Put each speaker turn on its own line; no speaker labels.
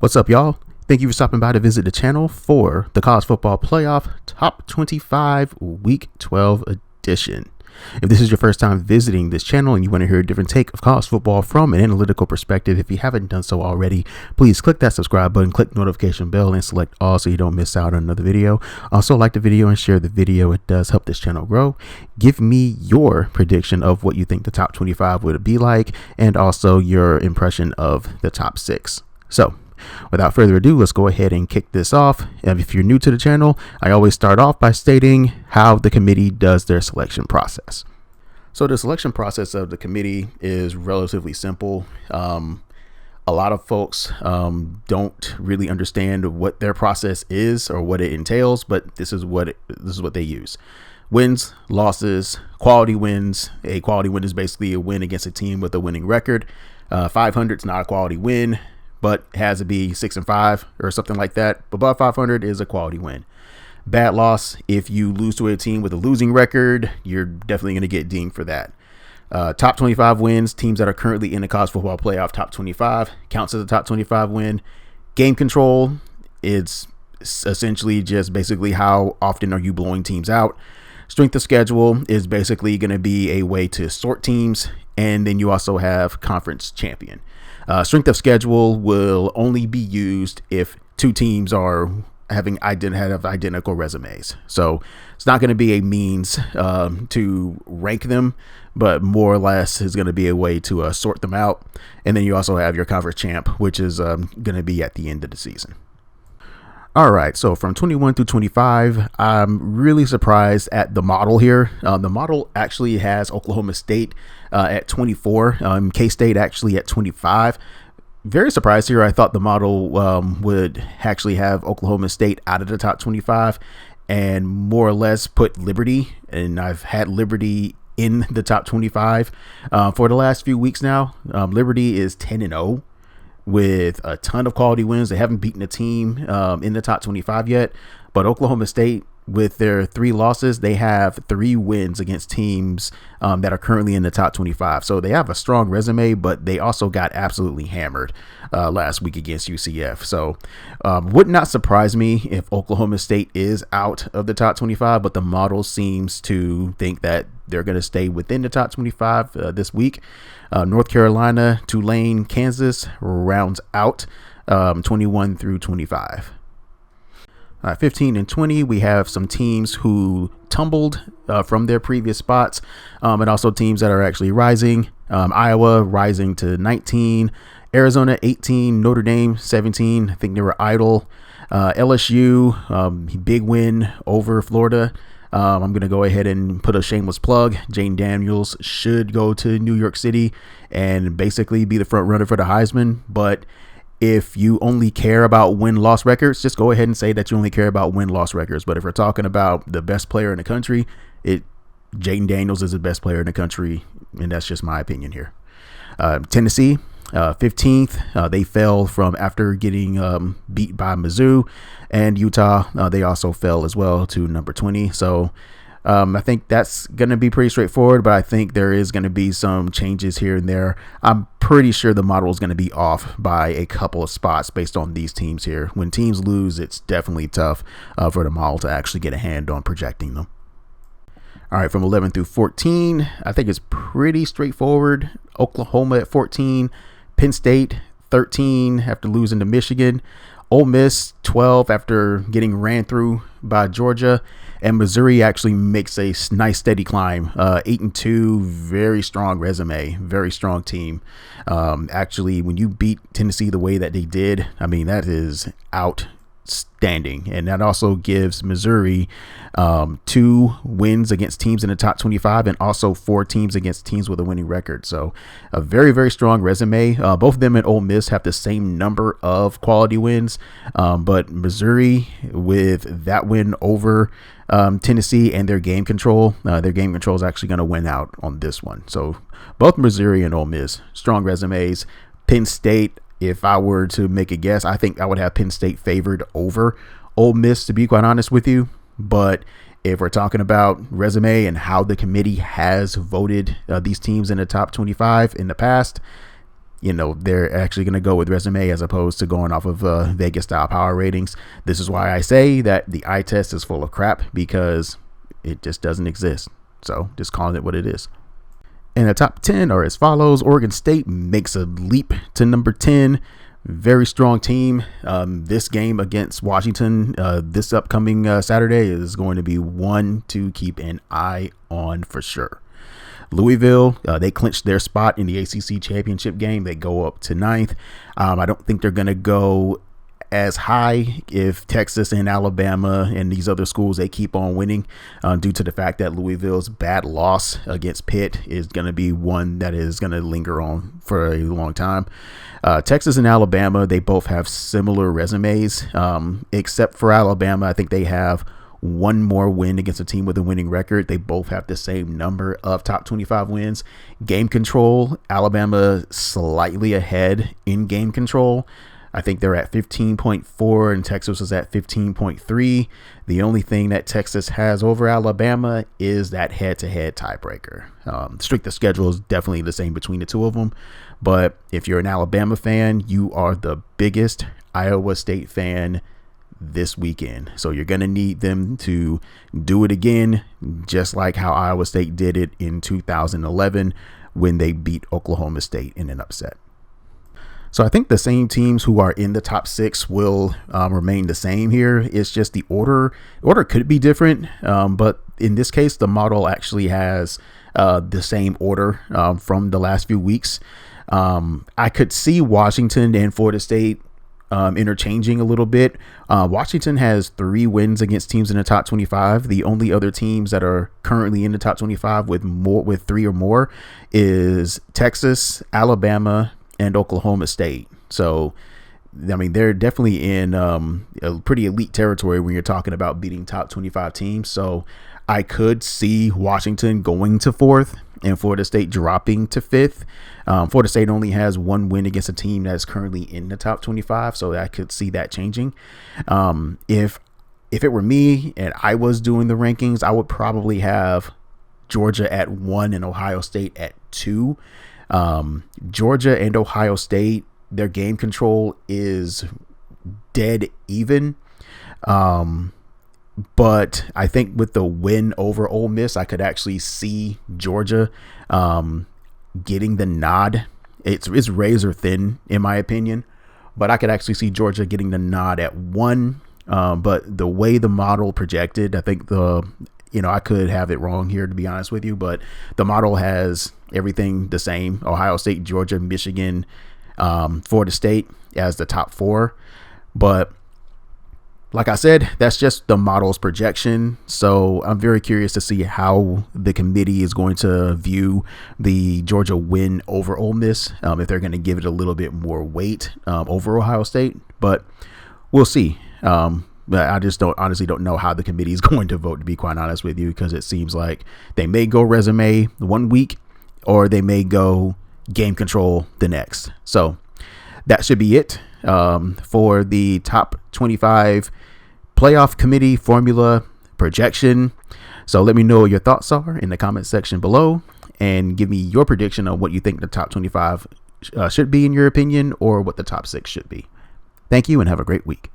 What's up, y'all? Thank you for stopping by to visit the channel for the College Football Playoff Top 25 Week 12 edition. If this is your first time visiting this channel and you want to hear a different take of college football from an analytical perspective, if you haven't done so already, please click that subscribe button, click the notification bell, and select all so you don't miss out on another video. Also, like the video and share the video. It does help this channel grow. Give me your prediction of what you think the top 25 would be like, and also your impression of the top 6. So, without further ado, let's go ahead and kick this off. And if you're new to the channel, I always start off by stating how the committee does their selection process. So the selection process of the committee is relatively simple. A lot of folks don't really understand what their process is or what it entails, but this is what they use. Wins, losses, quality wins. A quality win is basically a win against a team with a winning record. 500 is not a quality win, but it has to be 6-5 or something like that. Above 500 is a quality win. Bad loss, if you lose to a team with a losing record, you're definitely going to get dinged for that. Top 25 wins, teams that are currently in the college football playoff top 25 counts as a top 25 win. Game control, it's essentially just basically how often are you blowing teams out. Strength of schedule is basically going to be a way to sort teams. And then you also have conference champion. Strength of schedule will only be used if two teams are have identical resumes. So it's not going to be a means to rank them, but more or less is going to be a way to sort them out. And then you also have your conference champ, which is going to be at the end of the season. All right, so from 21 through 25, I'm really surprised at the model here. The model actually has Oklahoma State at 24, K-State actually at 25. Very surprised here. I thought the model would actually have Oklahoma State out of the top 25 and more or less put Liberty, and I've had Liberty in the top 25 for the last few weeks now. Liberty is 10-0. With a ton of quality wins. They haven't beaten a team in the top 25 yet, but Oklahoma State, with their 3 losses, they have 3 wins against teams that are currently in the top 25. So they have a strong resume, but they also got absolutely hammered last week against UCF. So would not surprise me if Oklahoma State is out of the top 25, but the model seems to think that they're going to stay within the top 25 this week. North Carolina, Tulane, Kansas rounds out 21 through 25. 15 and 20, we have some teams who tumbled from their previous spots, and also teams that are actually rising. Iowa rising to 19, Arizona 18, Notre Dame 17. I think they were idle. LSU, big win over Florida. I'm going to go ahead and put a shameless plug. Jane Daniels should go to New York City and basically be the front runner for the Heisman. But if you only care about win-loss records, just go ahead and say that you only care about win-loss records. But if we're talking about the best player in the country, Jane Daniels is the best player in the country, and that's just my opinion here. Tennessee, 15th. They fell from after getting beat by Mizzou, and Utah, they also fell as well to number 20. So I think that's going to be pretty straightforward, but I think there is going to be some changes here and there. I'm pretty sure the model is going to be off by a couple of spots based on these teams here. When teams lose, it's definitely tough for the model to actually get a hand on projecting them. All right, from 11 through 14, I think it's pretty straightforward. Oklahoma at 14, Penn State 13 after losing to Michigan, Ole Miss 12 after getting ran through by Georgia, and Missouri actually makes a nice steady climb. 8-2, very strong resume, very strong team. Actually, when you beat Tennessee the way that they did, I mean, that is outstanding, and that also gives Missouri 2 wins against teams in the top 25 and also 4 teams against teams with a winning record. So a very, very strong resume. Both of them and Ole Miss have the same number of quality wins, but Missouri, with that win over Tennessee and their game control is actually going to win out on this one. So both Missouri and Ole Miss, strong resumes. Penn State, if I were to make a guess, I think I would have Penn State favored over Ole Miss, to be quite honest with you. But if we're talking about resume and how the committee has voted these teams in the top 25 in the past, they're actually going to go with resume as opposed to going off of Vegas style power ratings. This is why I say that the eye test is full of crap, because it just doesn't exist. So just calling it what it is. And the top 10 are as follows. Oregon State makes a leap to number 10. Very strong team. This game against Washington this upcoming Saturday is going to be one to keep an eye on for sure. Louisville, they clinched their spot in the ACC championship game. They go up to 9th. I don't think they're going to go as high if Texas and Alabama and these other schools, they keep on winning, due to the fact that Louisville's bad loss against Pitt is going to be one that is going to linger on for a long time. Texas and Alabama, they both have similar resumes, except for Alabama. I think they have one more win against a team with a winning record. They both have the same number of top 25 wins. Game control, Alabama slightly ahead in game control. I think they're at 15.4 and Texas is at 15.3. The only thing that Texas has over Alabama is that head-to-head tiebreaker. Strength of schedule is definitely the same between the two of them. But if you're an Alabama fan, you are the biggest Iowa State fan this weekend. So you're going to need them to do it again, just like how Iowa State did it in 2011 when they beat Oklahoma State in an upset. So I think the same teams who are in the top 6 will remain the same here. It's just the order could be different, but in this case, the model actually has the same order from the last few weeks. I could see Washington and Florida State interchanging a little bit. Washington has 3 wins against teams in the top 25. The only other teams that are currently in the top 25 with 3 or more is Texas, Alabama, and Oklahoma State. So, I mean, they're definitely in a pretty elite territory when you're talking about beating top 25 teams. So I could see Washington going to 4th and Florida State dropping to 5th. Florida State only has 1 win against a team that's currently in the top 25. So I could see that changing. If it were me and I was doing the rankings, I would probably have Georgia at 1 and Ohio State at 2. Georgia and Ohio State, their game control is dead even. But I think with the win over Ole Miss, I could actually see Georgia getting the nod. It's razor thin in my opinion, but I could actually see Georgia getting the nod at 1. But the way the model projected, I think I could have it wrong here, to be honest with you, but the model has everything the same. Ohio State, Georgia, Michigan, Florida State as the top 4. But like I said, that's just the model's projection. So I'm very curious to see how the committee is going to view the Georgia win over Ole Miss, if they're going to give it a little bit more weight over Ohio State. But we'll see. But I just honestly don't know how the committee is going to vote, to be quite honest with you, because it seems like they may go resume one week or they may go game control the next. So that should be it for the top 25 playoff committee formula projection. So let me know what your thoughts are in the comment section below and give me your prediction on what you think the top 25 should be in your opinion, or what the top 6 should be. Thank you and have a great week.